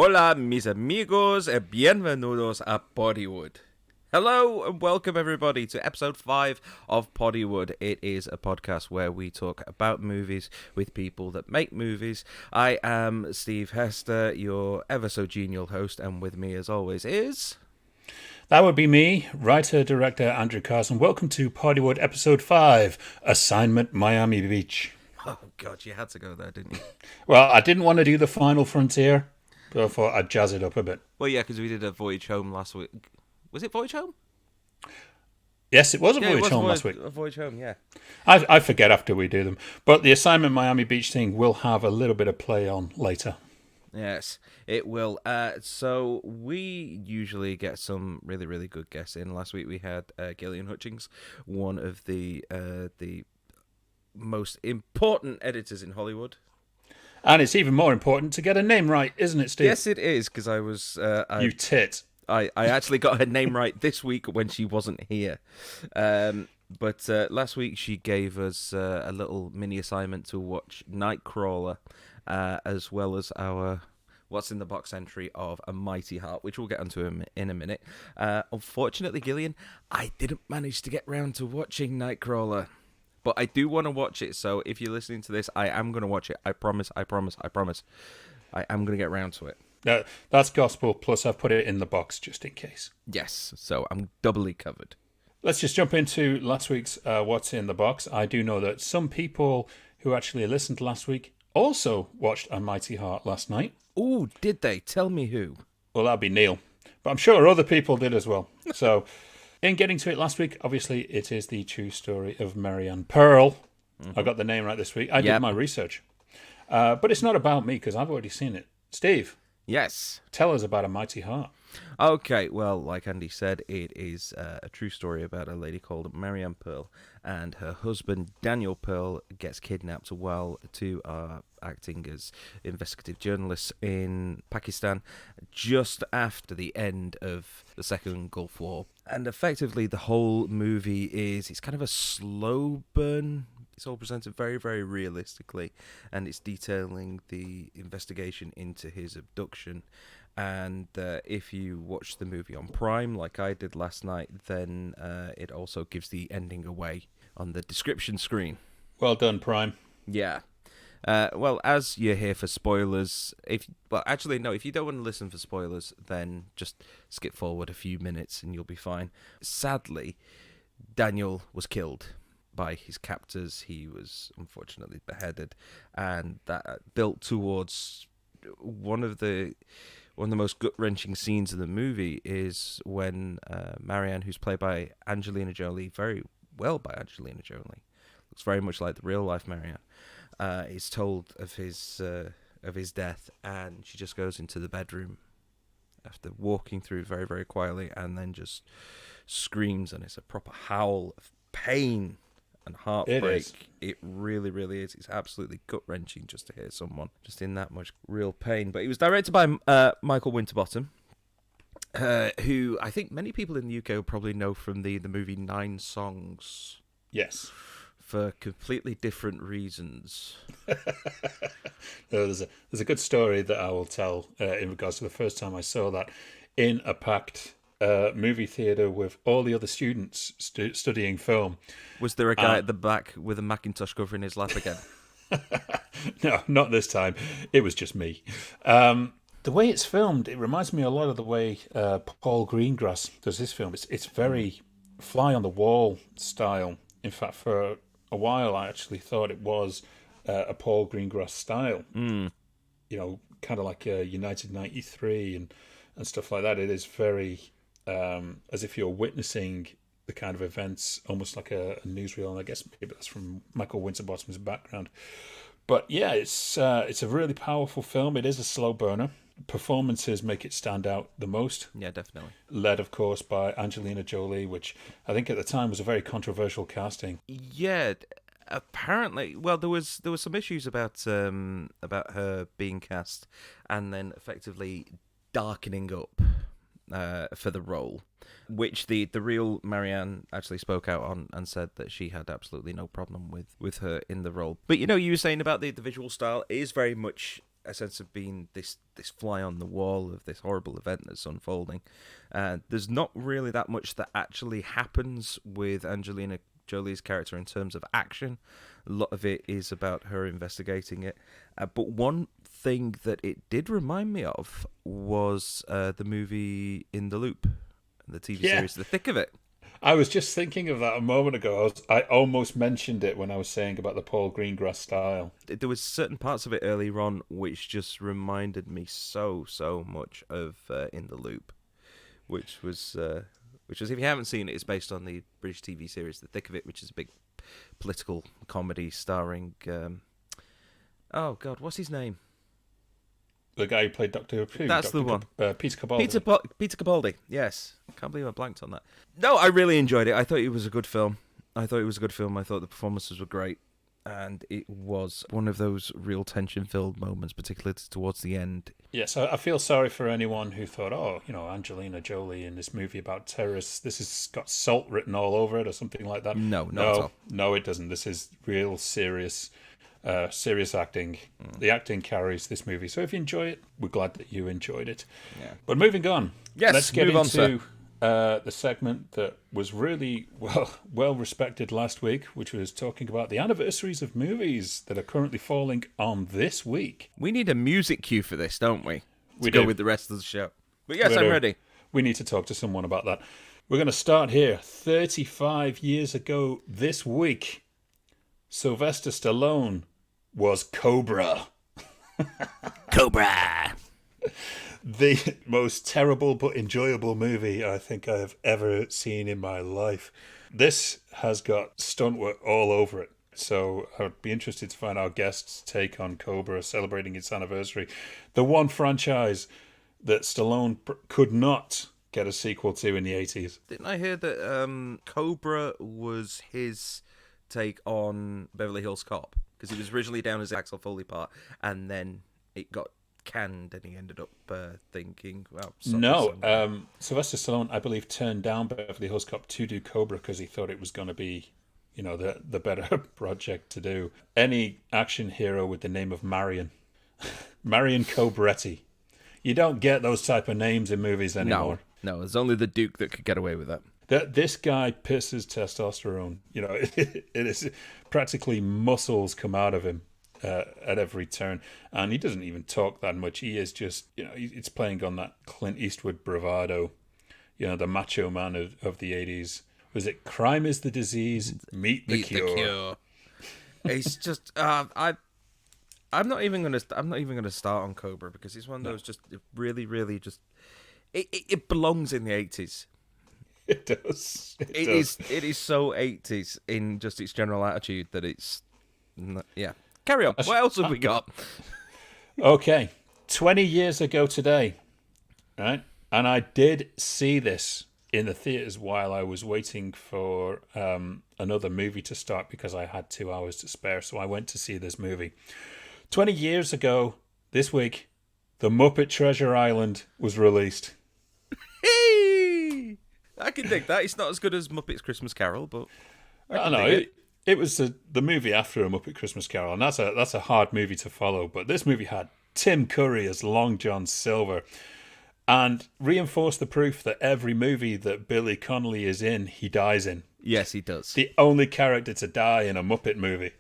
Hola, mis amigos, y bienvenidos a Poddywood. Hello and welcome everybody to episode 5 of Poddywood. It is a podcast where we talk about movies with people that make movies. I am Steve Hester, your ever so genial host, and with me as always is... That would be me, writer-director Andrew Carson. Welcome to Poddywood episode 5, Assignment Miami Beach. Oh god, you had to go there, didn't you? Well, I didn't want to do the final frontier, but I thought I'd jazz it up a bit. Well, yeah, because we did a Voyage Home last week. Was it Voyage Home? Yes, it was a Yeah, Voyage Home last week. A Voyage Home, yeah. I forget after we do them. But the Assignment Miami Beach thing will have a little bit of play on later. Yes, it will. So we usually get some really, really good guests in. Last week we had Gillian Hutchings, one of the most important editors in Hollywood. And it's even more important to get a name right, isn't it, Steve? Yes, it is, because I was... You tit. I actually got her name right this week when she wasn't here. But last week she gave us a little mini assignment to watch Nightcrawler, as well as our What's in the Box entry of A Mighty Heart, which we'll get onto in a minute. Unfortunately, Gillian, I didn't manage to get round to watching Nightcrawler. But I do want to watch it, so if you're listening to this, I am going to watch it. I promise. I am going to get round to it. That's gospel, plus I've put it in the box just in case. Yes, so I'm doubly covered. Let's just jump into last week's What's in the Box. I do know that some people who actually listened to last week also watched A Mighty Heart last night. Ooh, did they? Tell me who. Well, that'd be Neil. But I'm sure other people did as well. So, in getting to it last week, obviously it is the true story of Marianne Pearl. I got the name right this week. I did my research. But it's not about me because I've already seen it. Steve. Yes. Tell us about A Mighty Heart. Okay, well, like Andy said, it is a true story about a lady called Marianne Pearl, and her husband, Daniel Pearl, gets kidnapped while two are acting as investigative journalists in Pakistan just after the end of the Second Gulf War. And effectively, the whole movie it's kind of a slow burn. It's all presented very, very realistically, and it's detailing the investigation into his abduction. And if you watch the movie on Prime, like I did last night, then it also gives the ending away on the description screen. Well done, Prime. Yeah. Well, as you're here for spoilers, if you don't want to listen for spoilers, then just skip forward a few minutes and you'll be fine. Sadly, Daniel was killed by his captors. He was unfortunately beheaded, and that built towards one of the most gut-wrenching scenes of the movie is when Marianne, who's played by Angelina Jolie, very well by Angelina Jolie, looks very much like the real-life Marianne, is told of his death, and she just goes into the bedroom after walking through very, very quietly, and then just screams, and it's a proper howl of pain and heartbreak. It really, really is. It's absolutely gut-wrenching just to hear someone just in that much real pain. But it was directed by Michael Winterbottom, who I think many people in the UK will probably know from the movie 9 Songs. Yes. For completely different reasons. There's a good story that I will tell in regards to the first time I saw that in a packed movie theatre with all the other students studying film. Was there a guy at the back with a Macintosh covering his lap again? No, not this time. It was just me. The way it's filmed, it reminds me a lot of the way Paul Greengrass does his film. It's very fly-on-the-wall style. In fact, for a while, I actually thought it was a Paul Greengrass style. You know, kind of like United 93 and stuff like that. It is very... as if you're witnessing the kind of events, almost like a newsreel, and I guess maybe that's from Michael Winterbottom's background. But yeah, it's a really powerful film. It is a slow burner. Performances make it stand out the most. Yeah, definitely. Led, of course, by Angelina Jolie, which I think at the time was a very controversial casting. Yeah, apparently. Well, there was some issues about her being cast and then effectively darkening up for the role, which the real Marianne actually spoke out on and said that she had absolutely no problem with her in the role. But you were saying about the visual style is very much a sense of being this fly on the wall of this horrible event that's unfolding. There's not really that much that actually happens with Angelina Jolie's character in terms of action. A lot of it is about her investigating it. But one thing that it did remind me of was the movie In the Loop, the TV series The Thick of It. I was just thinking of that a moment ago. I almost mentioned it when I was saying about the Paul Greengrass style. There was certain parts of it earlier on which just reminded me so much of In the Loop, which was if you haven't seen it, it's based on the British TV series The Thick of It, which is a big political comedy starring oh God, what's his name? The guy who played Doctor Who. That's the one. Peter Capaldi. Peter Capaldi, yes. Can't believe I blanked on that. No, I really enjoyed it. I thought it was a good film. I thought the performances were great. And it was one of those real tension-filled moments, particularly towards the end. Yes, I feel sorry for anyone who thought, Angelina Jolie in this movie about terrorists, this has got salt written all over it or something like that. No, not at all. No, it doesn't. This is real serious acting. The acting carries this movie. So if you enjoy it, we're glad that you enjoyed it. Yeah. But moving on. Yes, let's get move on, into the segment that was really well respected last week, which was talking about the anniversaries of movies that are currently falling on this week. We need a music cue for this, don't we? We go do. with the rest of the show. But yes, I'm ready. We need to talk to someone about that. We're going to start here. 35 years ago this week, Sylvester Stallone was Cobra. Cobra! The most terrible but enjoyable movie I think I have ever seen in my life. This has got stunt work all over it. So I'd be interested to find our guest's take on Cobra celebrating its anniversary. The one franchise that Stallone could not get a sequel to in the 80s. Didn't I hear that Cobra was his take on Beverly Hills Cop? Because it was originally down as Axel Foley part, and then it got canned, and he ended up thinking, well... Sylvester Stallone, I believe, turned down Beverly Hills Cop to do Cobra because he thought it was going to be, the better project to do. Any action hero with the name of Marion. Marion Cobretti. You don't get those type of names in movies anymore. No, there's only the Duke that could get away with that. This guy pisses testosterone. It is practically muscles come out of him at every turn, and he doesn't even talk that much. He is just, it's playing on that Clint Eastwood bravado, the macho man of the 80s. Was it Crime is the Disease, Meet the Cure? It's just I'm not even gonna start on Cobra because it's one of those just really, really just it belongs in the 80s. It does. It is so 80s in just its general attitude that it's... Yeah. Carry on. What else have we got? Okay. 20 years ago today, right? And I did see this in the theatres while I was waiting for another movie to start because I had 2 hours to spare. So I went to see this movie. 20 years ago, this week, The Muppet Treasure Island was released. Hey! I can dig that. It's not as good as Muppet's Christmas Carol, but I know it was the movie after A Muppet Christmas Carol, and that's a hard movie to follow. But this movie had Tim Curry as Long John Silver, and reinforced the proof that every movie that Billy Connolly is in, he dies in. Yes, he does. The only character to die in a Muppet movie.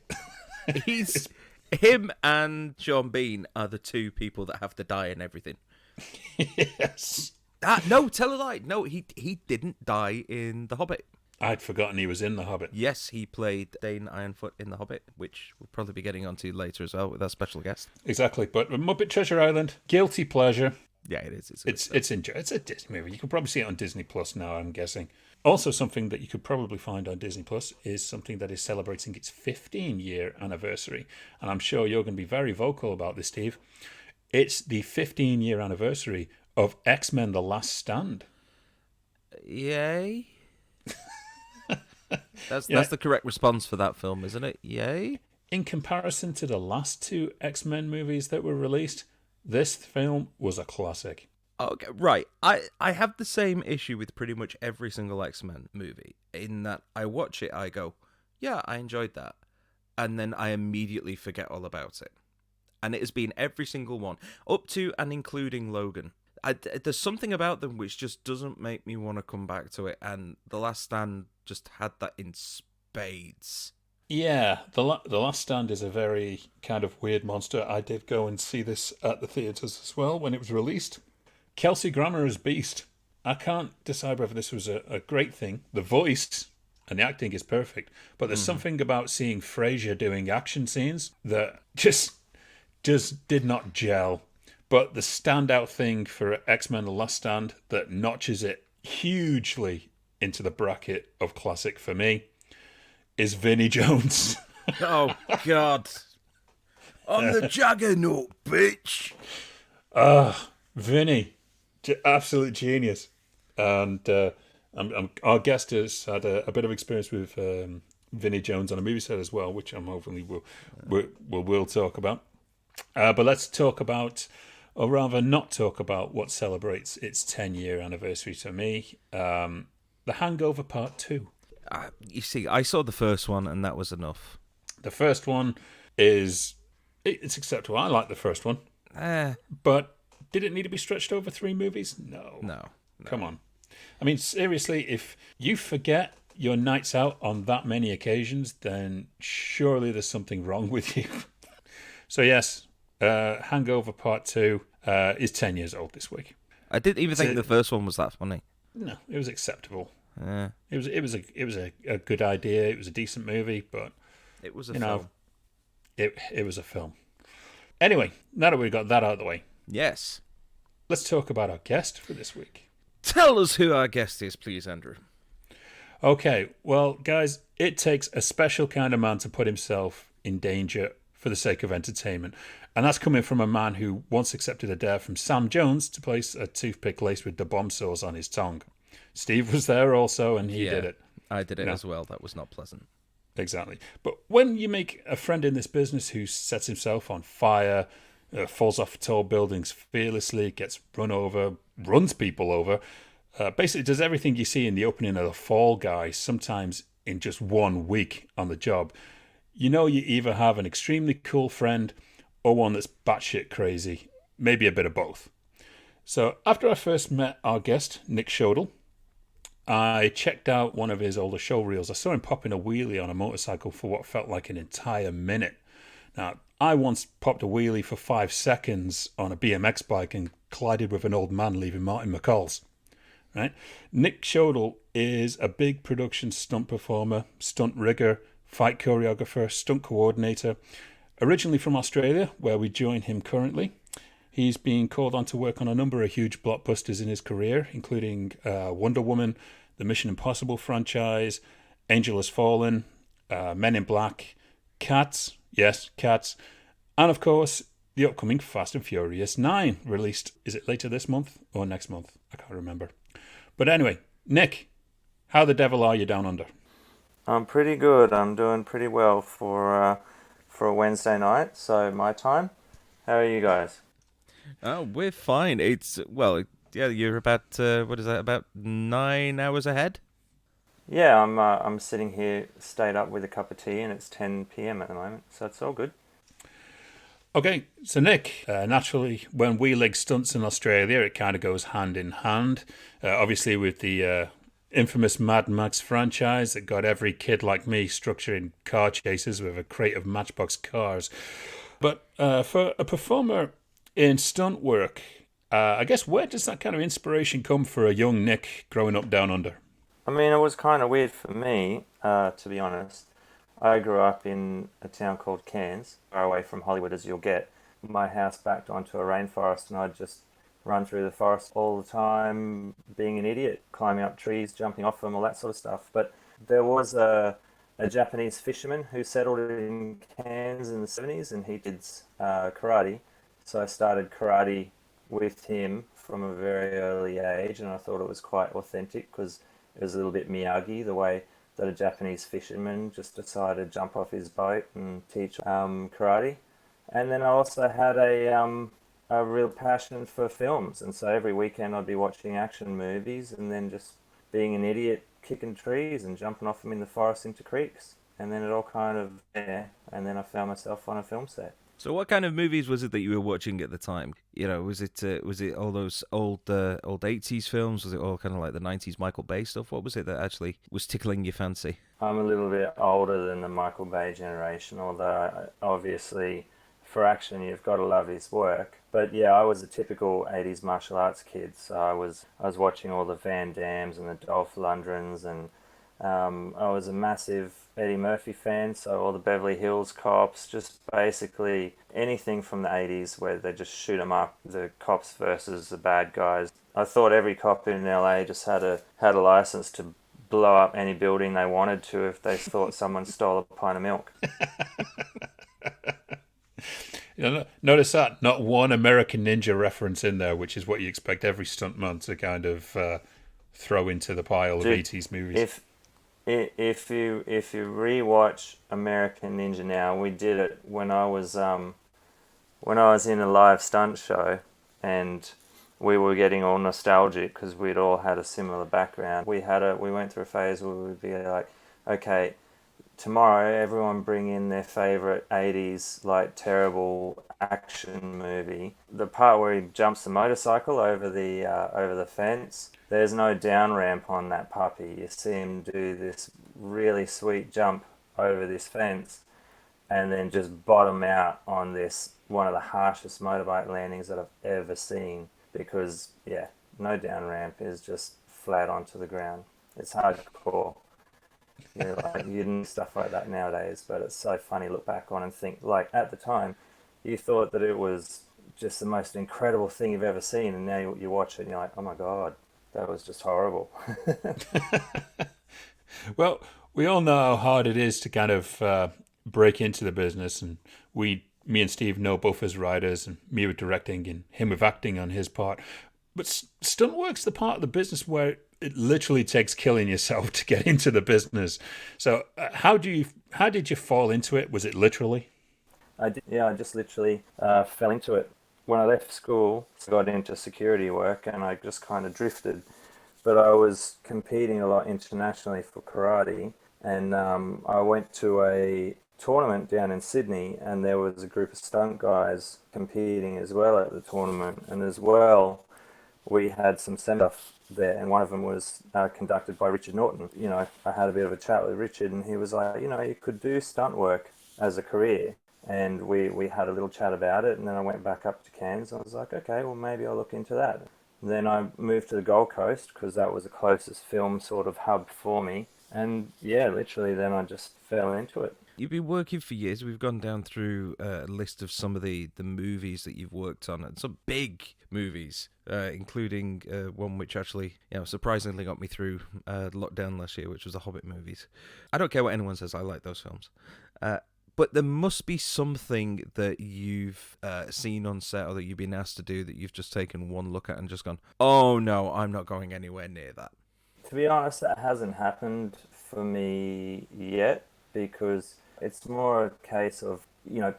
Him and Sean Bean are the two people that have to die in everything. Yes. No, tell a lie. No, he didn't die in The Hobbit. I'd forgotten he was in The Hobbit. Yes, he played Dane Ironfoot in The Hobbit, which we'll probably be getting onto later as well with our special guest. Exactly, but Muppet Treasure Island, guilty pleasure. Yeah, it is. It's a Disney movie. You can probably see it on Disney Plus now, I'm guessing. Also, something that you could probably find on Disney Plus is something that is celebrating its 15-year anniversary, and I'm sure you're going to be very vocal about this, Steve. It's the 15-year anniversary of X-Men: The Last Stand. Yay. That's the correct response for that film, isn't it? Yay. In comparison to the last two X-Men movies that were released, this film was a classic. Okay, right. I have the same issue with pretty much every single X-Men movie, in that I watch it, I go, yeah, I enjoyed that. And then I immediately forget all about it. and it has been every single one, up to and including Logan. There's something about them which just doesn't make me want to come back to it, and The Last Stand just had that in spades. Yeah, the Last Stand is a very kind of weird monster. I did go and see this at the theaters as well when it was released. Kelsey Grammer as Beast. I can't decide whether this was a great thing. The voice and the acting is perfect, but there's something about seeing Frasier doing action scenes that just did not gel. But the standout thing for X-Men The Last Stand that notches it hugely into the bracket of classic for me is Vinnie Jones. Oh, God. I'm the Juggernaut, bitch. Vinnie, absolute genius. And our guest has had a bit of experience with Vinnie Jones on a movie set as well, which I'm hopefully we'll talk about. But let's talk about, or rather not talk about, what celebrates its 10-year anniversary to me. The Hangover Part Two. You see, I saw the first one, and that was enough. The first one it's acceptable. I like the first one. But did it need to be stretched over 3 movies? No. Come on. I mean, seriously, if you forget your nights out on that many occasions, then surely there's something wrong with you. So yes, Hangover Part 2 is 10 years old this week. I didn't even think the first one was that funny. No, it was acceptable. It was a good idea. It was a decent movie, but it was a film. It was a film. Anyway, now that we've got that out of the way, yes, let's talk about our guest for this week. Tell us who our guest is, please, Andrew. Okay, well, guys, it takes a special kind of man to put himself in danger for the sake of entertainment. And that's coming from a man who once accepted a dare from Sam Jones to place a toothpick laced with the bomb saws on his tongue. Steve was there also, and he did it. I did it as well. That was not pleasant. Exactly. But when you make a friend in this business who sets himself on fire, falls off tall buildings fearlessly, gets run over, runs people over, basically does everything you see in the opening of The Fall Guy, sometimes in just 1 week on the job, you know you either have an extremely cool friend or one that's batshit crazy, maybe a bit of both. So after I first met our guest, Nik Schodel, I checked out one of his older show reels. I saw him popping a wheelie on a motorcycle for what felt like an entire minute. Now, I once popped a wheelie for 5 seconds on a BMX bike and collided with an old man leaving Martin McCall's. Right? Nik Schodel is a big production stunt performer, stunt rigger, fight choreographer, stunt coordinator. Originally from Australia, where we join him currently. He's been called on to work on a number of huge blockbusters in his career, including Wonder Woman, the Mission Impossible franchise, Angel Has Fallen, Men in Black, Cats, yes, Cats, and of course, the upcoming Fast and Furious 9, released, is it later this month or next month? I can't remember. But anyway, Nik, how the devil are you down under? I'm pretty good. I'm doing pretty well for a Wednesday night, so my time. How are you guys? Oh, we're fine. You're about what is that? About 9 hours ahead. Yeah, I'm sitting here, stayed up with a cup of tea, and it's 10 p.m. at the moment, so it's all good. Okay, so Nik, naturally, when we leg stunts in Australia, it kind of goes hand in hand. Obviously, with the infamous Mad Max franchise that got every kid like me structuring car chases with a crate of Matchbox cars. But for a performer in stunt work, I guess where does that kind of inspiration come for a young Nik growing up down under? I mean, it was kind of weird for me, to be honest. I grew up in a town called Cairns, far away from Hollywood as you'll get. My house backed onto a rainforest, and I'd just run through the forest all the time, being an idiot, climbing up trees, jumping off them, all that sort of stuff. But there was a Japanese fisherman who settled in Cairns in the 70s, and he did karate. So I started karate with him from a very early age, and I thought it was quite authentic because it was a little bit Miyagi, the way that a Japanese fisherman just decided to jump off his boat and teach karate. And then I also had a real passion for films, and so every weekend I'd be watching action movies and then just being an idiot, kicking trees and jumping off them in the forest into creeks. And then it all kind of and then I found myself on a film set. So, what kind of movies was it that you were watching at the time? You know, was it all those old 80s films? Was it all kind of like the 90s Michael Bay stuff? What was it that actually was tickling your fancy? I'm a little bit older than the Michael Bay generation, although obviously for action you've got to love his work. But yeah, I was a typical 80s martial arts kid, so I was watching all the Van Dams and the Dolph Lundgrens, and I was a massive Eddie Murphy fan, so all the Beverly Hills Cops, just basically anything from the 80s where they just shoot 'em up, the cops versus the bad guys. I thought every cop in LA just had a license to blow up any building they wanted to if they thought someone stole a pint of milk. Notice that not one American Ninja reference in there, which is what you expect every stuntman to kind of throw into the pile of 80s movies. If you rewatch American Ninja now, we did it when I was in a live stunt show, and we were getting all nostalgic because we'd all had a similar background. We went through a phase where we'd be like, okay, tomorrow everyone bring in their favorite 80s like terrible action movie. The part where he jumps the motorcycle over the fence, there's no down ramp on that puppy. You see him do this really sweet jump over this fence and then just bottom out on this, one of the harshest motorbike landings that I've ever seen, because yeah, no down ramp, is just flat onto the ground. It's hardcore. You know, like, you do stuff like that nowadays, but it's so funny to look back on and think, like, at the time you thought that it was just the most incredible thing you've ever seen, and now you watch it and you're like, oh my god, that was just horrible. Well, we all know how hard it is to kind of break into the business, and me and Steve know both as writers, and me with directing and him with acting on his part. But stunt work's the part of the business where it literally takes killing yourself to get into the business. So how did you fall into it? Was it literally? I just literally fell into it. When I left school, I got into security work and I just kind of drifted. But I was competing a lot internationally for karate, and I went to a tournament down in Sydney, and there was a group of stunt guys competing as well at the tournament, and as well we had some send-off there, and one of them was conducted by Richard Norton. You know, I had a bit of a chat with Richard, and he was like, you know, you could do stunt work as a career. And we had a little chat about it, and then I went back up to Cairns. I was like, okay, well, maybe I'll look into that. And then I moved to the Gold Coast because that was the closest film sort of hub for me. And yeah, literally then I just fell into it. You've been working for years. We've gone down through a list of some of the movies that you've worked on, and some big movies, including one which actually, surprisingly got me through lockdown last year, which was the Hobbit movies. I don't care what anyone says, I like those films. But there must be something that you've seen on set or that you've been asked to do that you've just taken one look at and just gone, oh no, I'm not going anywhere near that. To be honest, that hasn't happened for me yet, because it's more a case of,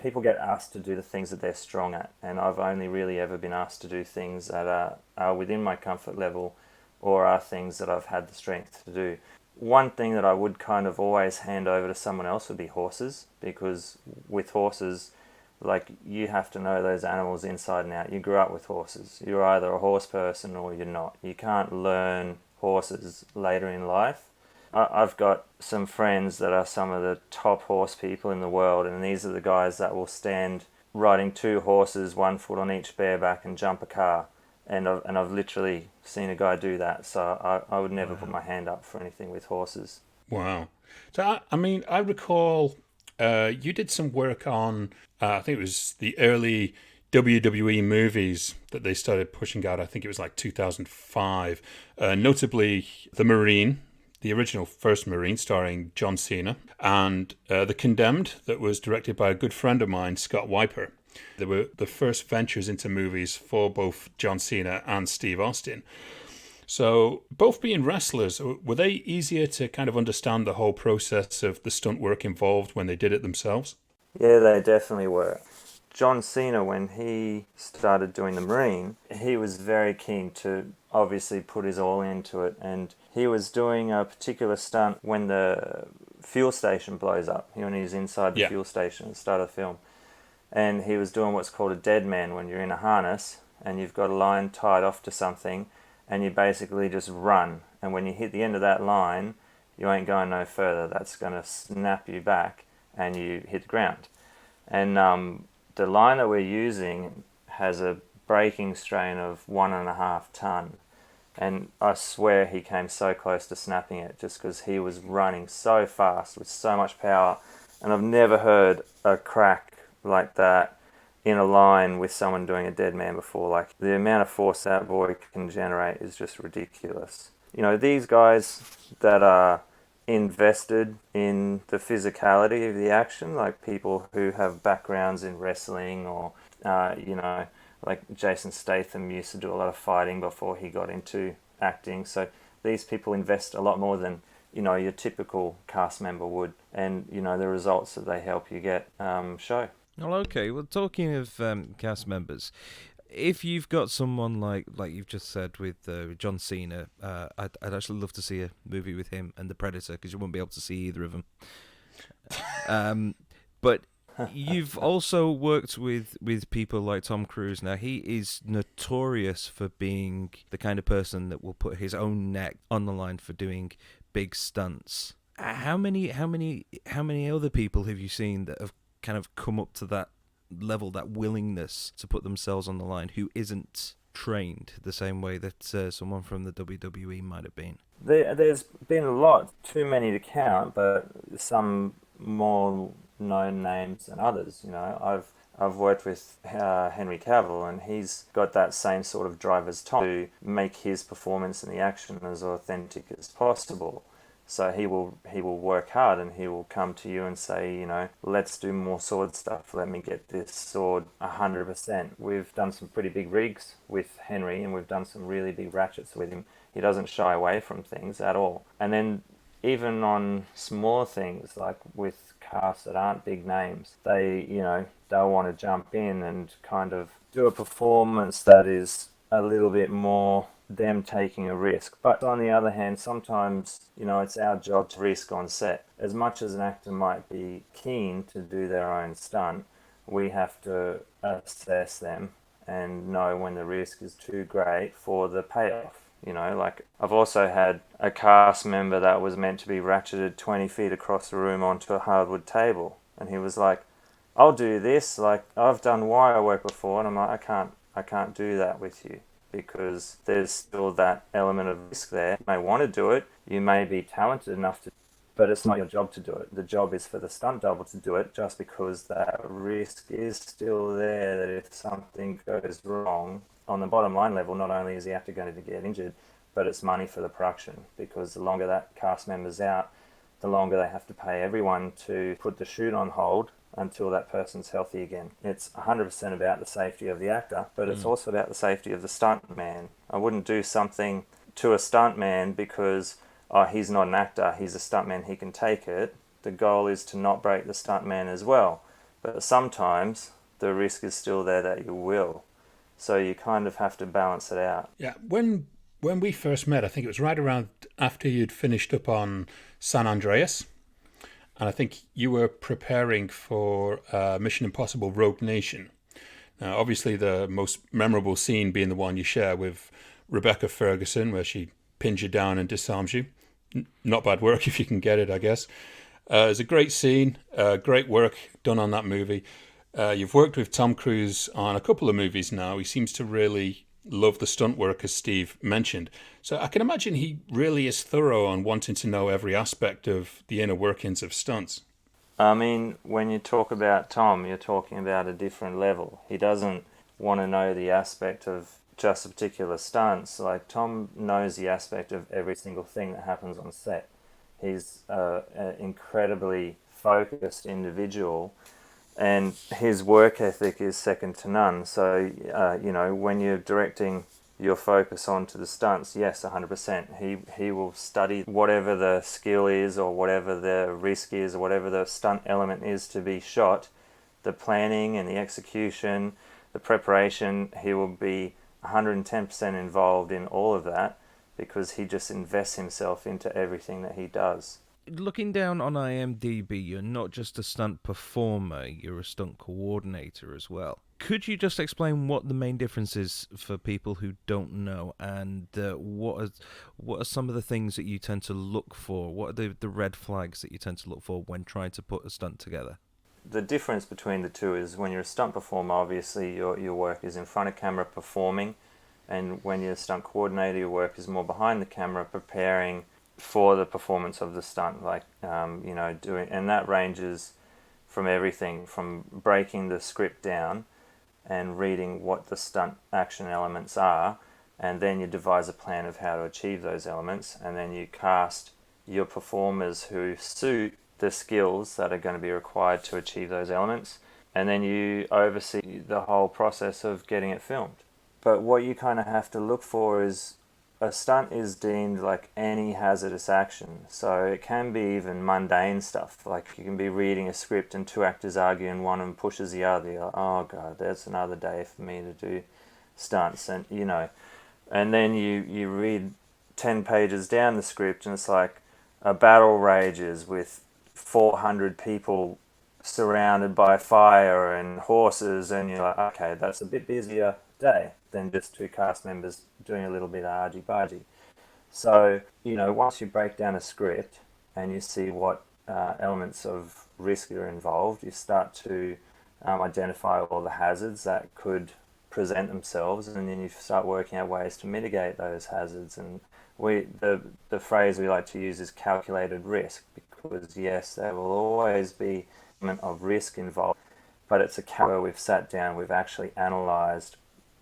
people get asked to do the things that they're strong at, and I've only really ever been asked to do things that are within my comfort level or are things that I've had the strength to do. One thing that I would kind of always hand over to someone else would be horses, because with horses, like, you have to know those animals inside and out. You grew up with horses. You're either a horse person or you're not. You can't learn horses later in life. I've got some friends that are some of the top horse people in the world, and these are the guys that will stand riding 2 horses, 1 foot on each bareback, and jump a car. And I've literally seen a guy do that, so I would never put my hand up for anything with horses. Wow. So, I recall you did some work on, I think it was the early WWE movies that they started pushing out. I think it was like 2005. Notably, The Marine, the original first Marine, starring John Cena, and The Condemned, that was directed by a good friend of mine, Scott Weiper. They were the first ventures into movies for both John Cena and Steve Austin. So, both being wrestlers, were they easier to kind of understand the whole process of the stunt work involved when they did it themselves? Yeah, they definitely were. John Cena, when he started doing the Marine, he was very keen to obviously put his all into it, and he was doing a particular stunt when the fuel station blows up, when he's inside the fuel station at the start of the film. and he was doing what's called a dead man when you're in a harness and you've got a line tied off to something and you basically just run. And when you hit the end of that line, you ain't going no further. That's going to snap you back and you hit the ground. And the line that we're using has a breaking strain of 1.5 ton. And I swear he came so close to snapping it just because he was running so fast with so much power. And I've never heard a crack like that in a line with someone doing a dead man before. Like, the amount of force that boy can generate is just ridiculous. You know, these guys that are invested in the physicality of the action, like people who have backgrounds in wrestling or, you know, like Jason Statham used to do a lot of fighting before he got into acting. So these people invest a lot more than, you know, your typical cast member would. And, you know, the results that they help you get show. Well, okay. Well, talking of cast members, if you've got someone like you've just said with John Cena, I'd actually love to see a movie with him and the Predator, because you won't be able to see either of them. But you've also worked with people like Tom Cruise. Now, he is notorious for being the kind of person that will put his own neck on the line for doing big stunts. How many other people have you seen that have kind of come up to that level, that willingness to put themselves on the line, who isn't trained the same way that someone from the WWE might have been? There's been a lot, too many to count, but some more known names than others. You know, I've worked with Henry Cavill, and he's got that same sort of drive as Tom to make his performance in the action as authentic as possible. So he will work hard, and he will come to you and say, you know, let's do more sword stuff. Let me get this sword 100%. We've done some pretty big rigs with Henry, and we've done some really big ratchets with him. He doesn't shy away from things at all. And then even on small things, like with casts that aren't big names, they'll want to jump in and kind of do a performance that is a little bit more them taking a risk. But on the other hand, sometimes, you know, it's our job to risk on set. As much as an actor might be keen to do their own stunt, we have to assess them and know when the risk is too great for the payoff. You know, like, I've also had a cast member that was meant to be ratcheted 20 feet across the room onto a hardwood table, and he was like, I'll do this, like, I've done wire work before. And I'm like, I can't do that with you, because there's still that element of risk there. You may want to do it, you may be talented enough to, but it's not your job to do it. The job is for the stunt double to do it, just because that risk is still there, that if something goes wrong, on the bottom line level, not only is the actor going to get injured, but it's money for the production, because the longer that cast member's out, the longer they have to pay everyone to put the shoot on hold until that person's healthy again. It's 100% about the safety of the actor, but it's also about the safety of the stuntman. I wouldn't do something to a stuntman because, he's not an actor, he's a stuntman, he can take it. The goal is to not break the stuntman as well. But sometimes the risk is still there that you will. So you kind of have to balance it out. Yeah, when we first met, I think it was right around after you'd finished up on San Andreas. And I think you were preparing for Mission Impossible Rogue Nation. Now, obviously, the most memorable scene being the one you share with Rebecca Ferguson, where she pins you down and disarms you. Not bad work if you can get it, I guess. It's a great scene, great work done on that movie. You've worked with Tom Cruise on a couple of movies now. He seems to really love the stunt work, as Steve mentioned. So I can imagine he really is thorough on wanting to know every aspect of the inner workings of stunts. I mean, when you talk about Tom, you're talking about a different level. He doesn't want to know the aspect of just a particular stunts. Like, Tom knows the aspect of every single thing that happens on set. He's an incredibly focused individual, and his work ethic is second to none. So, when you're directing your focus onto the stunts, yes, 100%. He will study whatever the skill is, or whatever the risk is, or whatever the stunt element is to be shot, the planning and the execution, the preparation. He will be 110% involved in all of that, because he just invests himself into everything that he does. Looking down on IMDb, you're not just a stunt performer, you're a stunt coordinator as well. Could you just explain what the main difference is for people who don't know, and what are some of the things that you tend to look for? What are the red flags that you tend to look for when trying to put a stunt together? The difference between the two is when you're a stunt performer, obviously your work is in front of camera performing, and when you're a stunt coordinator, your work is more behind the camera preparing for the performance of the stunt, doing, and that ranges from everything from breaking the script down and reading what the stunt action elements are, and then you devise a plan of how to achieve those elements, and then you cast your performers who suit the skills that are going to be required to achieve those elements, and then you oversee the whole process of getting it filmed. But what you kind of have to look for is a stunt is deemed like any hazardous action. So it can be even mundane stuff. Like you can be reading a script and two actors argue and one of them pushes the other. You're like, oh God, that's another day for me to do stunts. And, and then you read 10 pages down the script and it's like a battle rages with 400 people surrounded by fire and horses. And you're like, okay, that's a bit busier day than just two cast members doing a little bit of argy-bargy. So, once you break down a script and you see what elements of risk are involved, you start to identify all the hazards that could present themselves, and then you start working out ways to mitigate those hazards. And the phrase we like to use is calculated risk, because yes, there will always be an element of risk involved, but it's a where we've sat down, we've actually analysed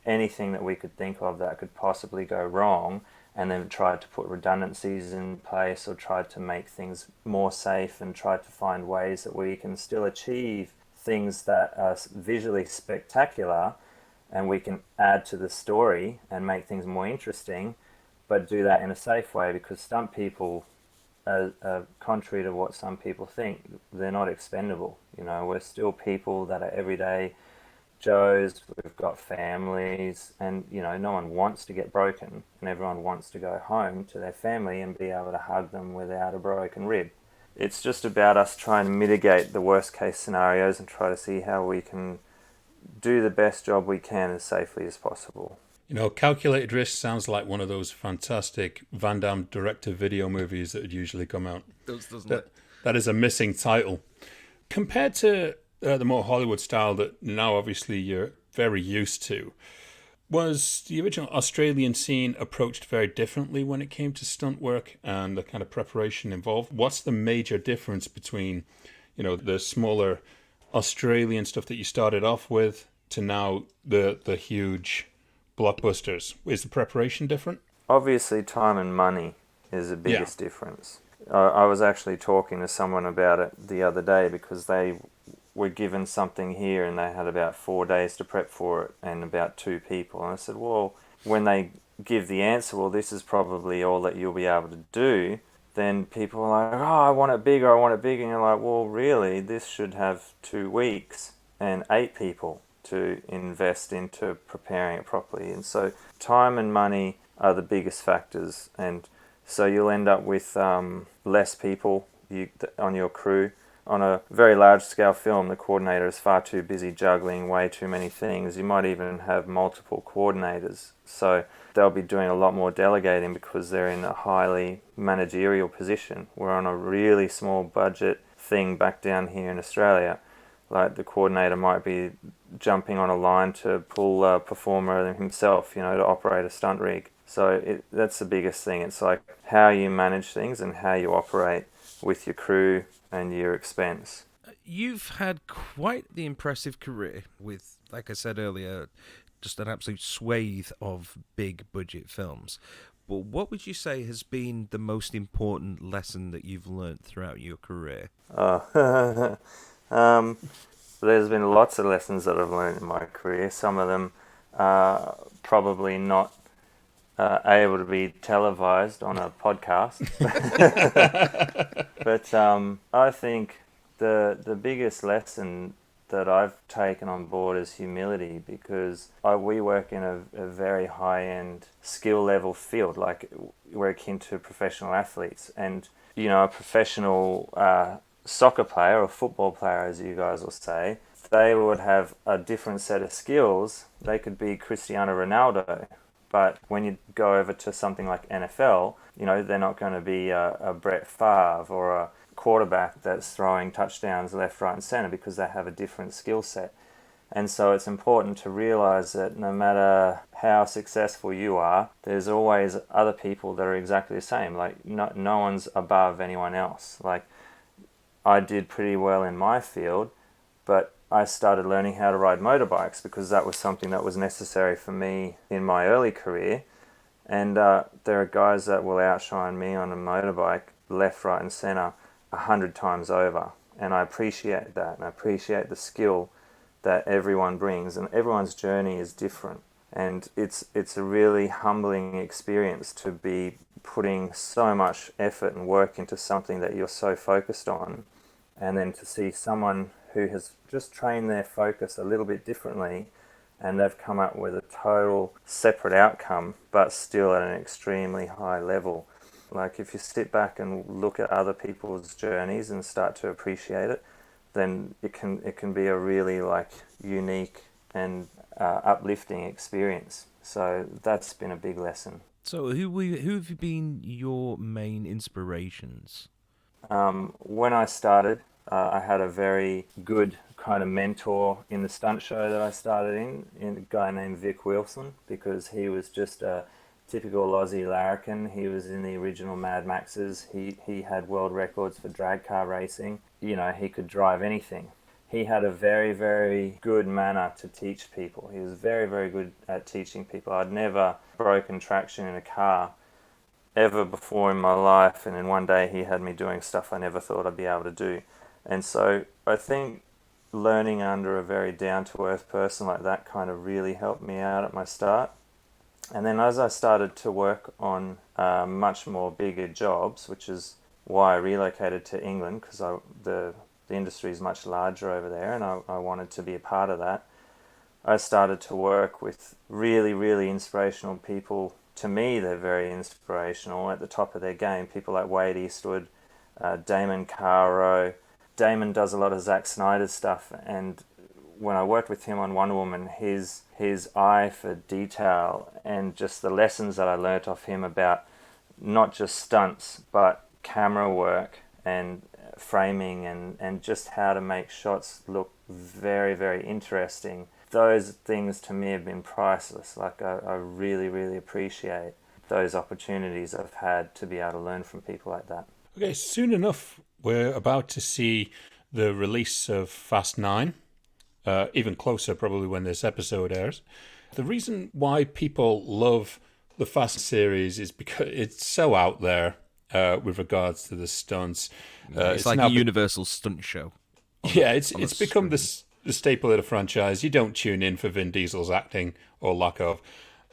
anything that we could think of that could possibly go wrong, and then tried to put redundancies in place or tried to make things more safe and tried to find ways that we can still achieve things that are visually spectacular and we can add to the story and make things more interesting, but do that in a safe way, because stunt people are contrary to what some people think, they're not expendable. We're still people that are everyday Joes, we've got families, and no one wants to get broken, and everyone wants to go home to their family and be able to hug them without a broken rib. It's just about us trying to mitigate the worst case scenarios and try to see how we can do the best job we can as safely as possible. Calculated Risk sounds like one of those fantastic Van Damme direct-to-video movies that would usually come out. Doesn't it? That is a missing title. Compared to the more Hollywood style that now obviously you're very used to, was the original Australian scene approached very differently when it came to stunt work and the kind of preparation involved? What's the major difference between, the smaller Australian stuff that you started off with to now the huge blockbusters? Is the preparation different? Obviously, time and money is the biggest difference. I was actually talking to someone about it the other day because they were given something here and they had about 4 days to prep for it and about 2 people. And I said, well, when they give the answer, well, this is probably all that you'll be able to do, then people are like, oh, I want it bigger, and you're like, well, really, this should have 2 weeks and 8 people to invest into preparing it properly. And so time and money are the biggest factors, and so you'll end up with less people on your crew. On a very large-scale film, the coordinator is far too busy juggling way too many things. You might even have multiple coordinators. So they'll be doing a lot more delegating because they're in a highly managerial position. We're on a really small budget thing back down here in Australia. Like the coordinator might be jumping on a line to pull a performer himself, to operate a stunt rig. So that's the biggest thing. It's like how you manage things and how you operate with your crew and your expense. You've had quite the impressive career with, like I said earlier, just an absolute swathe of big budget films. But what would you say has been the most important lesson that you've learned throughout your career? There's been lots of lessons that I've learned in my career. Some of them are probably not able to be televised on a podcast. But I think the biggest lesson that I've taken on board is humility, because we work in a very high-end skill level field. Like, we're akin to professional athletes, and a professional soccer player or football player, as you guys will say, they would have a different set of skills. They could be Cristiano Ronaldo, but when you go over to something like NFL, they're not going to be a Brett Favre or a quarterback that's throwing touchdowns left, right and centre, because they have a different skill set. And so it's important to realise that no matter how successful you are, there's always other people that are exactly the same. Like, no one's above anyone else. Like, I did pretty well in my field, but I started learning how to ride motorbikes because that was something that was necessary for me in my early career. And there are guys that will outshine me on a motorbike left, right and centre 100 times over. And I appreciate that, and I appreciate the skill that everyone brings, and everyone's journey is different. And it's a really humbling experience to be putting so much effort and work into something that you're so focused on, and then to see someone who has just trained their focus a little bit differently, and they've come up with a total separate outcome, but still at an extremely high level. Like, if you sit back and look at other people's journeys and start to appreciate it, then it can be a really unique and uplifting experience. So that's been a big lesson. So who have been your main inspirations? When I started, I had a very good kind of mentor in the stunt show that I started in a guy named Vic Wilson, because he was just a typical Aussie larrikin. He was in the original Mad Maxes. He had world records for drag car racing. He could drive anything. He had a very, very good manner to teach people. He was very, very good at teaching people. I'd never broken traction in a car ever before in my life, and then one day he had me doing stuff I never thought I'd be able to do. And so I think learning under a very down-to-earth person like that kind of really helped me out at my start. And then as I started to work on much more bigger jobs, which is why I relocated to England, because the industry is much larger over there, and I wanted to be a part of that. I started to work with really, really inspirational people. To me, they're very inspirational, at the top of their game. People like Wade Eastwood, Damon Caro. Damon does a lot of Zack Snyder stuff, and when I worked with him on Wonder Woman, his eye for detail and just the lessons that I learnt off him about not just stunts, but camera work and framing and just how to make shots look very, very interesting. Those things to me have been priceless. Like, I really, really appreciate those opportunities I've had to be able to learn from people like that. Okay, soon enough, we're about to see the release of Fast 9. Even closer probably when this episode airs. The reason why people love the Fast series is because it's so out there with regards to the stunts. It's like a universal stunt show. It's become the staple of the franchise. You don't tune in for Vin Diesel's acting or lack of.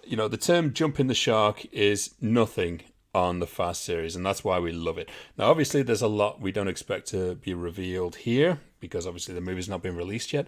The term jumping the shark is nothing on the Fast series, and that's why we love it. Now, obviously, there's a lot we don't expect to be revealed here, because obviously the movie's not been released yet.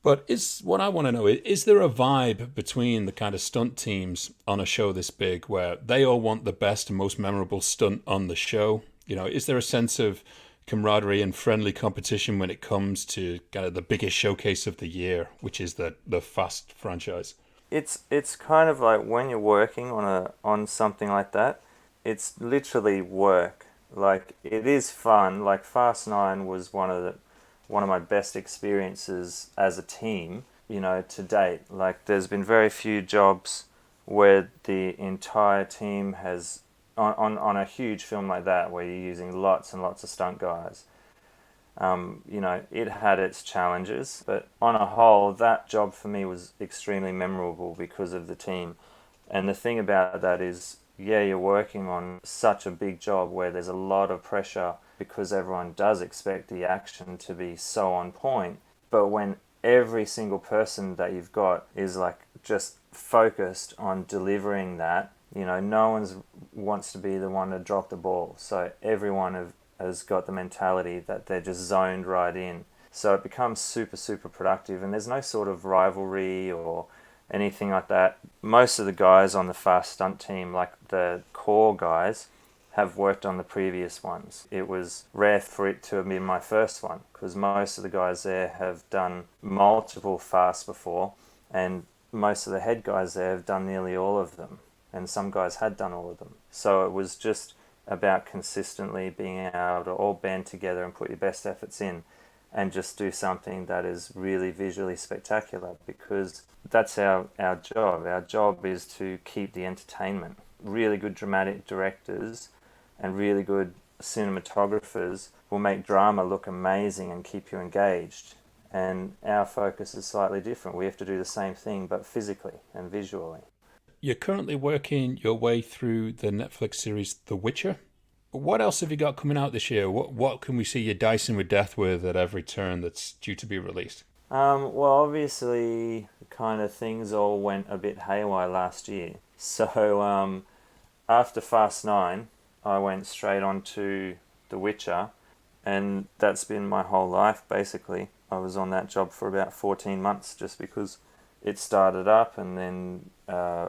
But what I want to know is there a vibe between the kind of stunt teams on a show this big where they all want the best and most memorable stunt on the show? Is there a sense of camaraderie and friendly competition when it comes to kind of the biggest showcase of the year, which is the Fast franchise? It's kind of like when you're working on something like that, it's literally work. Like, it is fun. Like, Fast 9 was one of my best experiences as a team, to date. Like, there's been very few jobs where the entire team has, on a huge film like that, where you're using lots and lots of stunt guys. It had its challenges, but on a whole, that job for me was extremely memorable because of the team. And the thing about that is, you're working on such a big job where there's a lot of pressure because everyone does expect the action to be so on point. But when every single person that you've got is just focused on delivering that, no one wants to be the one to drop the ball. So everyone has got the mentality that they're just zoned right in. So it becomes super, super productive, and there's no sort of rivalry or anything like that. Most of the guys on the fast stunt team, like the core guys, have worked on the previous ones. It was rare for it to have been my first one, because most of the guys there have done multiple fasts before, and most of the head guys there have done nearly all of them, and some guys had done all of them. So it was just about consistently being able to all band together and put your best efforts in and just do something that is really visually spectacular, because that's our job. Our job is to keep the entertainment. Really good dramatic directors and really good cinematographers will make drama look amazing and keep you engaged. And our focus is slightly different. We have to do the same thing, but physically and visually. You're currently working your way through the Netflix series The Witcher. What else have you got coming out this year? What can we see you dicing with death with at every turn that's due to be released? Well, obviously, kind of things all went a bit haywire last year. So after Fast 9, I went straight on to The Witcher, and that's been my whole life, basically. I was on that job for about 14 months just because it started up, and then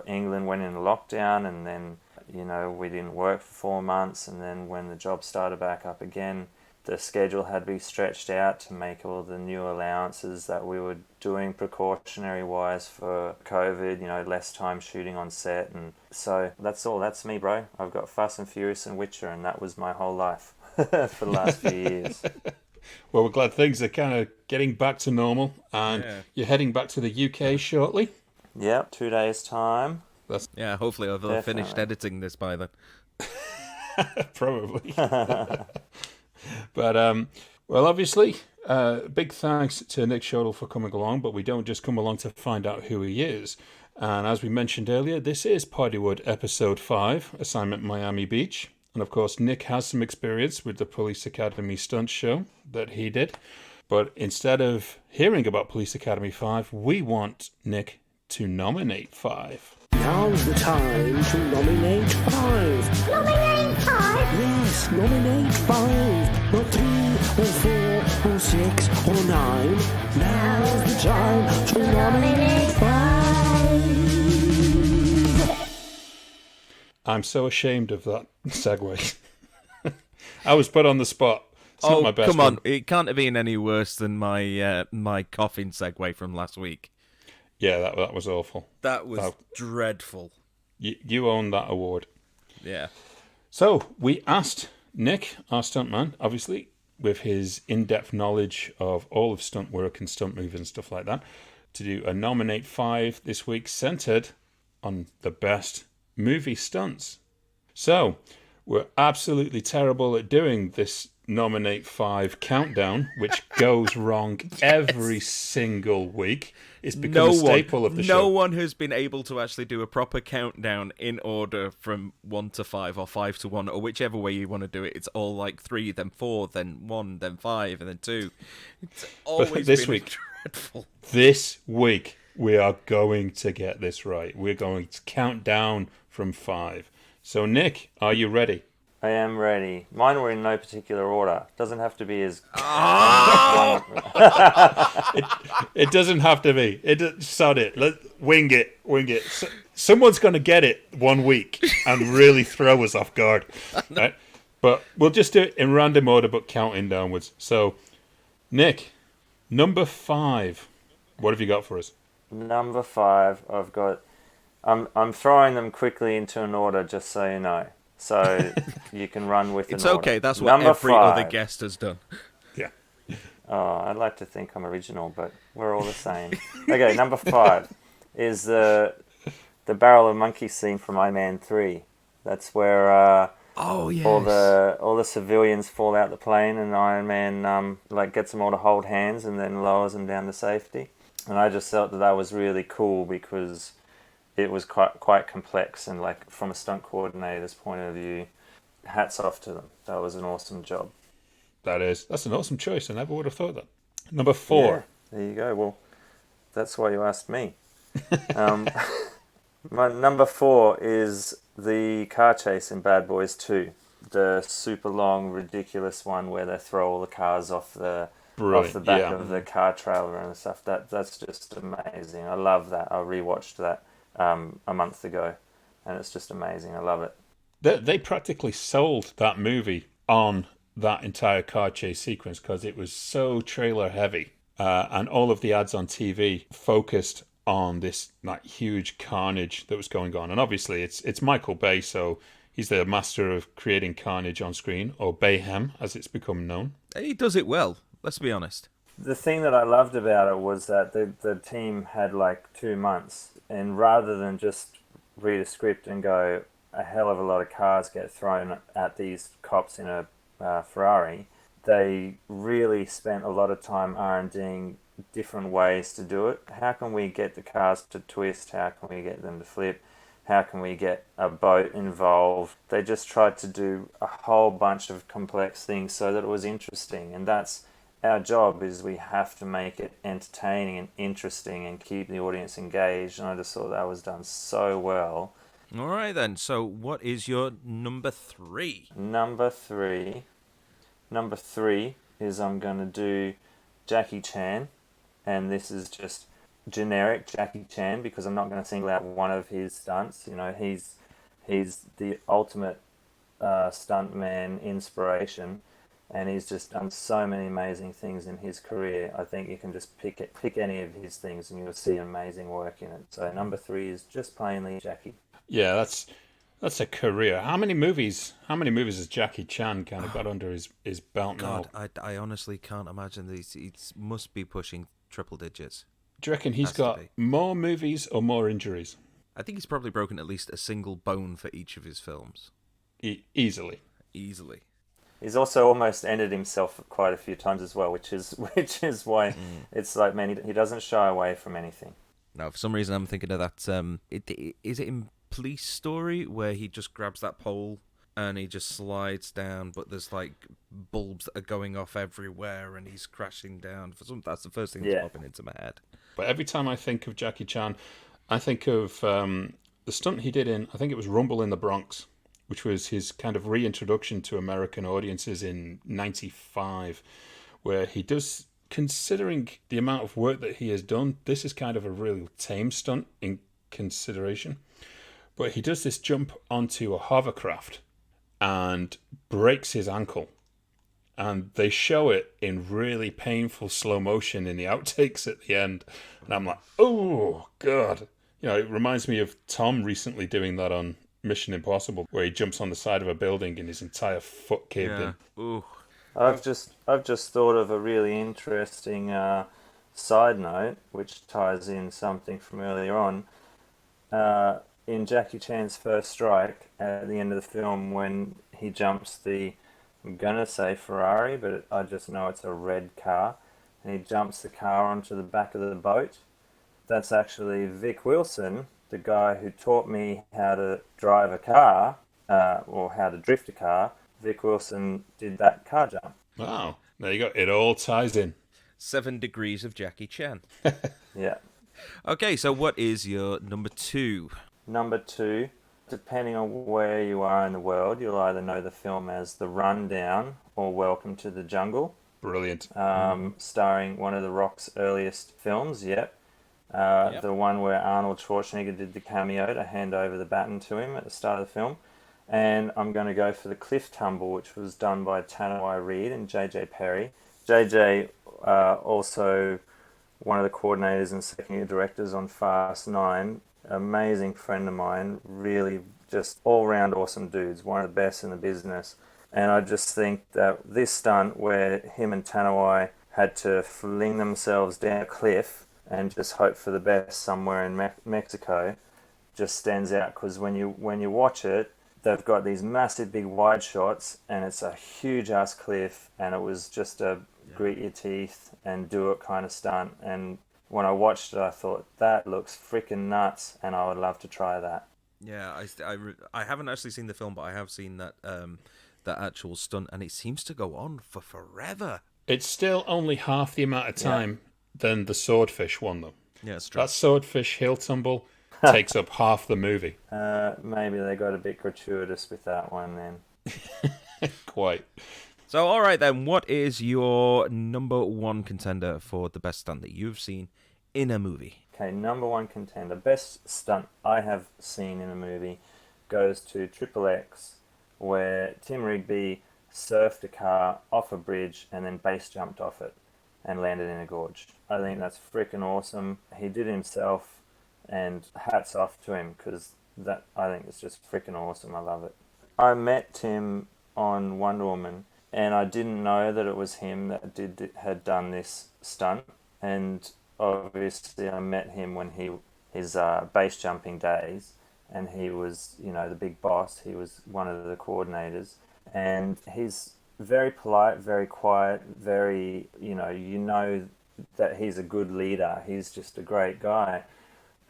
England went into lockdown, and then, we didn't work for 4 months, and then when the job started back up again, the schedule had to be stretched out to make all the new allowances that we were doing precautionary wise for COVID, less time shooting on set. And so that's all. That's me, bro. I've got Fast and Furious and Witcher, and that was my whole life for the last few years. Well, we're glad things are kind of getting back to normal, and you're heading back to the UK shortly. Yep, 2 days' time. Hopefully I'll have finished editing this by then. Probably. But, well, obviously, big thanks to Nik Schodel for coming along, but we don't just come along to find out who he is. And as we mentioned earlier, this is Poddywood Episode 5, Assignment Miami Beach. And, of course, Nik has some experience with the Police Academy stunt show that he did. But instead of hearing about Police Academy 5, we want Nik to nominate 5. Now's the time to nominate 5. Nominate 5? Yes, nominate 5. Not 3 or 4 or 6 or 9. Now's the time to nominate 5. I'm so ashamed of that segue. I was put on the spot. It's not my best come on. one. It can't have been any worse than my coughing segue from last week. Yeah, that was awful. That was dreadful. You own that award. Yeah. So we asked Nik, our stuntman, obviously, with his in-depth knowledge of all of stunt work and stunt movies and stuff like that, to do a nominate 5 this week centered on the best movie stunts. So we're absolutely terrible at doing this nominate 5 countdown, which goes wrong every single week. It's become a staple of the show. No one has been able to actually do a proper countdown in order from 1 to 5 or 5 to 1 or whichever way you want to do it. It's all like 3, then 4, then 1, then 5, and then 2. It's always been dreadful. This week, we are going to get this right. We're going to count down from 5. So, Nik, are you ready? I am ready. Mine were in no particular order. Doesn't have to be as... It doesn't have to be. Sod it. Wing it. Someone's going to get it one week and really throw us off guard. Right? But we'll just do it in random order, but counting downwards. So, Nik, number 5. What have you got for us? Number 5, I've got... I'm throwing them quickly into an order, just so you know. So you can run with It's an order. okay, that's what Number every 5. other guest has done. Yeah. Oh, I'd like to think I'm original, but we're all the same. Okay, number 5 is the Barrel of Monkeys scene from Iron Man 3. That's where Oh, yes. all the civilians fall out the plane, and Iron Man gets them all to hold hands and then lowers them down to safety. And I just felt that was really cool because it was quite complex, and like from a stunt coordinator's point of view, hats off to them. That was an awesome job. That's an awesome choice. I never would have thought that. Number 4. Yeah, there you go. Well, that's why you asked me. My number 4 is the car chase in Bad Boys 2. The super long, ridiculous one where they throw all the cars off the Brilliant. off the back of the car trailer and stuff. That's just amazing. I love that. I rewatched that a month ago, and it's just amazing. I love it. They practically sold that movie on that entire car chase sequence because it was so trailer heavy, and all of the ads on TV focused on this like huge carnage that was going on. And obviously, it's Michael Bay, so he's the master of creating carnage on screen, or Bayhem as it's become known. He does it well. Let's be honest. The thing that I loved about it was that the team had like 2 months, and rather than just read a script and go, a hell of a lot of cars get thrown at these cops in a Ferrari, they really spent a lot of time R&Ding different ways to do it. How can we get the cars to twist? How can we get them to flip? How can we get a boat involved? They just tried to do a whole bunch of complex things so that it was interesting, and that's our job, is we have to make it entertaining and interesting and keep the audience engaged, and I just thought that was done so well. All right, then. So what is your number 3? Number three is I'm going to do Jackie Chan, and this is just generic Jackie Chan because I'm not going to single out one of his stunts. You know, he's the ultimate stuntman inspiration, and he's just done so many amazing things in his career. I think you can just pick any of his things and you'll see amazing work in it. So number 3 is just plainly Jackie. Yeah, that's a career. How many movies has Jackie Chan kind of got under his belt now? God, I honestly can't imagine these. He must be pushing triple digits. Do you reckon he's got more movies or more injuries? I think he's probably broken at least a single bone for each of his films. Easily. He's also almost ended himself quite a few times as well, which is why it's like, man, he doesn't shy away from anything. Now, for some reason, I'm thinking of that. Is it in Police Story where he just grabs that pole and he just slides down, but there's like bulbs that are going off everywhere and he's crashing down? That's the first thing that's popping into my head. But every time I think of Jackie Chan, I think of the stunt he did in, I think it was Rumble in the Bronx, which was his kind of reintroduction to American audiences in '95, where he does, considering the amount of work that he has done, this is kind of a really tame stunt in consideration. But he does this jump onto a hovercraft and breaks his ankle. And they show it in really painful slow motion in the outtakes at the end. And I'm like, oh, God. You know, it reminds me of Tom recently doing that on Mission Impossible, where he jumps on the side of a building and his entire foot caved in. Ooh. I've just thought of a really interesting side note, which ties in something from earlier on. In Jackie Chan's first strike, at the end of the film, when he jumps I'm gonna say Ferrari, but I just know it's a red car, and he jumps the car onto the back of the boat. That's actually Vic Wilson, the guy who taught me how to drive a car, or how to drift a car. Vic Wilson did that car jump. Wow, there you go. It all ties in. 7 degrees of Jackie Chan. Yeah. Okay, so what is your number 2? Number 2, depending on where you are in the world, you'll either know the film as The Rundown or Welcome to the Jungle. Brilliant. Starring one of The Rock's earliest films, the one where Arnold Schwarzenegger did the cameo to hand over the baton to him at the start of the film. And I'm going to go for The Cliff Tumble, which was done by Tanoi Reid and J.J. Perry. J.J. Also one of the coordinators and second-year directors on Fast 9. Amazing friend of mine, really just all-round awesome dudes, one of the best in the business. And I just think that this stunt where him and Tanoi had to fling themselves down a cliff and just hope for the best somewhere in Mexico just stands out, because when you watch it, they've got these massive big wide shots and it's a huge ass cliff, and it was just a grit your teeth and do it kind of stunt. And when I watched it, I thought, that looks freaking nuts, and I would love to try that. Yeah, I haven't actually seen the film, but I have seen that that actual stunt, and it seems to go on for forever. It's still only half the amount of time than the Swordfish one, though. Yeah, it's true. That Swordfish hill tumble takes up half the movie. Maybe they got a bit gratuitous with that one then. Quite. So, all right then, what is your number one contender for the best stunt that you've seen in a movie? Okay, number one contender. Best stunt I have seen in a movie goes to Triple X, where Tim Rigby surfed a car off a bridge and then base jumped off it and landed in a gorge. I think that's freaking awesome. He did it himself, and hats off to him, because that, I think, is just freaking awesome. I love it. I met Tim on Wonder Woman, and I didn't know that it was him that had done this stunt. And obviously, I met him when his base jumping days, and he was, the big boss. He was one of the coordinators, and he's very polite, very quiet, very, you know that he's a good leader. He's just a great guy.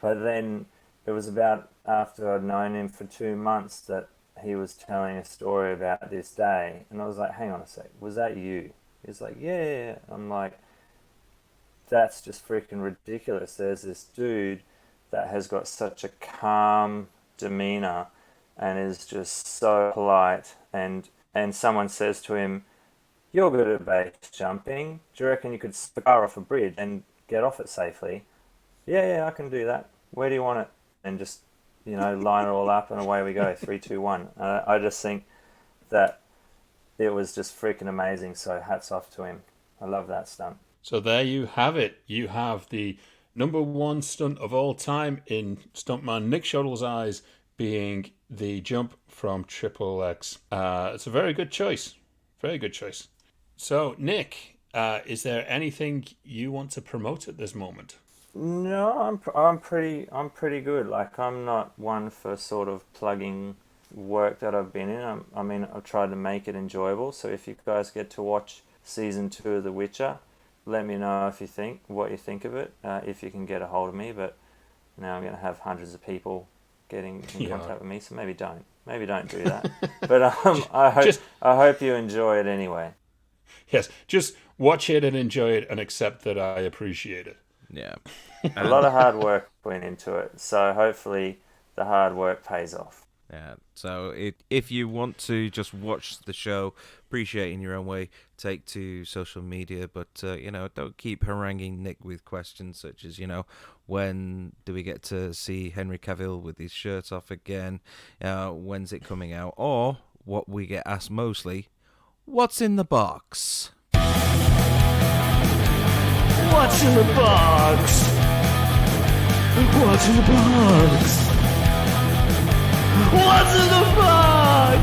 But then it was about after I'd known him for 2 months that he was telling a story about this day, and I was like, hang on a sec, was that you? He's like, yeah. I'm like, that's just freaking ridiculous. There's this dude that has got such a calm demeanor and is just so polite, and someone says to him, you're good at base jumping, do you reckon you could spar off a bridge and get off it safely? Yeah, I can do that. Where do you want it? And just, line it all up, and away we go. 3, 2, 1. I just think that it was just freaking amazing. So hats off to him. I love that stunt. So there you have it. You have the number one stunt of all time in stuntman Nik Schodel's eyes being the jump from Triple X. It's a very good choice. Very good choice. So, Nick, is there anything you want to promote at this moment? No, I'm pretty good. Like, I'm not one for sort of plugging work that I've been in. I've tried to make it enjoyable. So if you guys get to watch season 2 of The Witcher, let me know what you think of it. If you can get a hold of me, but now I'm going to have hundreds of people getting in contact with me. So maybe don't do that. But I hope you enjoy it anyway. Yes, just watch it and enjoy it, and accept that I appreciate it. Yeah. A lot of hard work went into it, so hopefully the hard work pays off. Yeah. So if you want to just watch the show, appreciate it in your own way, take to social media, but don't keep haranguing Nick with questions such as, when do we get to see Henry Cavill with his shirt off again? When's it coming out? Or what we get asked mostly, what's in the box? What's in the box? What's in the box? What's in the box?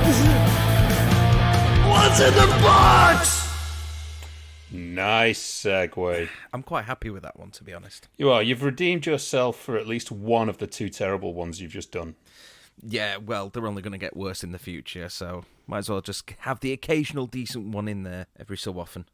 What's in the box? Nice segue. I'm quite happy with that one, to be honest. You are. You've redeemed yourself for at least one of the 2 terrible ones you've just done. Yeah, well, they're only going to get worse in the future, so might as well just have the occasional decent one in there every so often.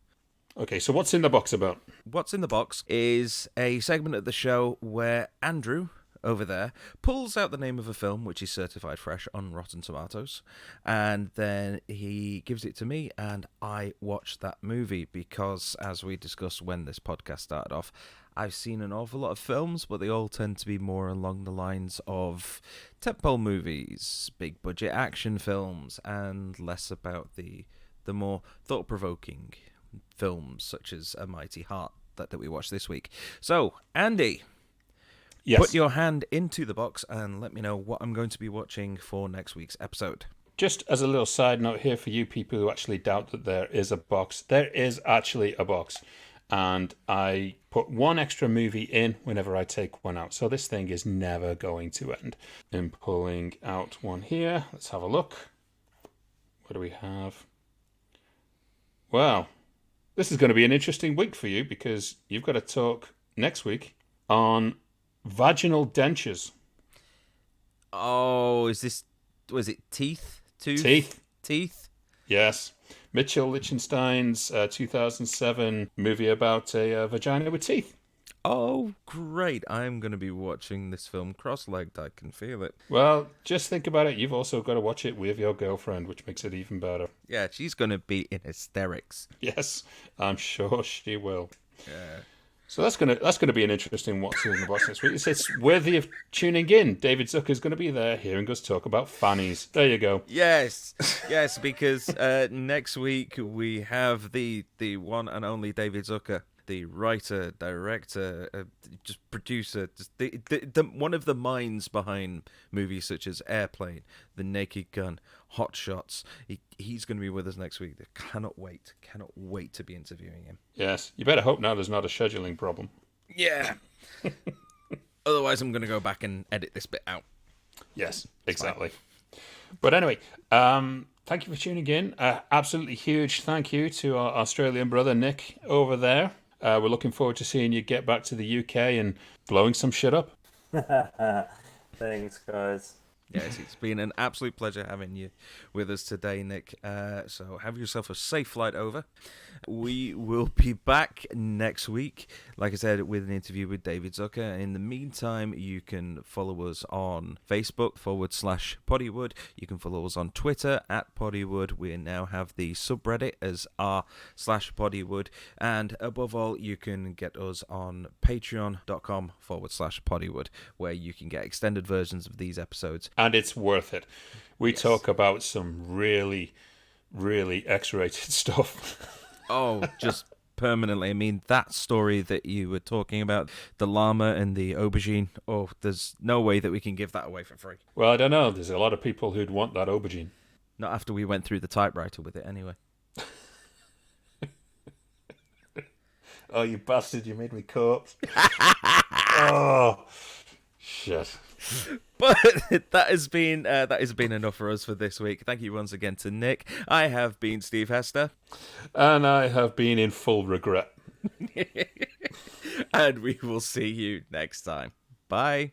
Okay, so what's in the box about? What's in the box is a segment of the show where Andrew, over there, pulls out the name of a film which is certified fresh on Rotten Tomatoes, and then he gives it to me, and I watch that movie because, as we discussed when this podcast started off, I've seen an awful lot of films, but they all tend to be more along the lines of tentpole movies, big budget action films, and less about the more thought-provoking films such as A Mighty Heart that we watched this week. So, Andy, yes, put your hand into the box and let me know what I'm going to be watching for next week's episode. Just as a little side note here for you people who actually doubt that there is a box, there is actually a box. And I put one extra movie in whenever I take one out. So this thing is never going to end. I'm pulling out one here. Let's have a look. What do we have? Well, this is going to be an interesting week for you because you've got to talk next week on vaginal dentures. Oh, was it teeth? Teeth? Yes. Mitchell Lichtenstein's 2007 movie about a vagina with teeth. Oh, great. I'm going to be watching this film cross-legged. I can feel it. Well, just think about it. You've also got to watch it with your girlfriend, which makes it even better. Yeah, she's going to be in hysterics. Yes, I'm sure she will. Yeah. So that's gonna be an interesting what's in the box next week. It's worthy of tuning in. David Zucker's going to be there, hearing us talk about fannies. There you go. Yes, because next week we have the one and only David Zucker, the writer, director, just producer, just the one of the minds behind movies such as Airplane, The Naked Gun, Hot Shots. He's going to be with us next week. I cannot wait to be interviewing him. Yes, you better hope now there's not a scheduling problem. Yeah. Otherwise, I'm going to go back and edit this bit out. Yes, exactly. But anyway, thank you for tuning in. Absolutely huge thank you to our Australian brother Nick over there. We're looking forward to seeing you get back to the UK and blowing some shit up. Thanks, guys. Yes, it's been an absolute pleasure having you with us today, Nick. So have yourself a safe flight over. We will be back next week, like I said, with an interview with David Zucker. In the meantime, you can follow us on Facebook /Poddywood. You can follow us on Twitter @Poddywood. We now have the subreddit as r/Poddywood. And above all, you can get us on patreon.com /Poddywood, where you can get extended versions of these episodes. And it's worth it. We talk about some really, really X-rated stuff. Oh, just permanently. I mean, that story that you were talking about, the llama and the aubergine, there's no way that we can give that away for free. Well, I don't know. There's a lot of people who'd want that aubergine. Not after we went through the typewriter with it, anyway. Oh, you bastard, you made me corpse. Oh, shit. But that has been enough for us for this week. Thank you once again to Nick. I have been Steve Hester. And I have been in full regret. And we will see you next time. Bye.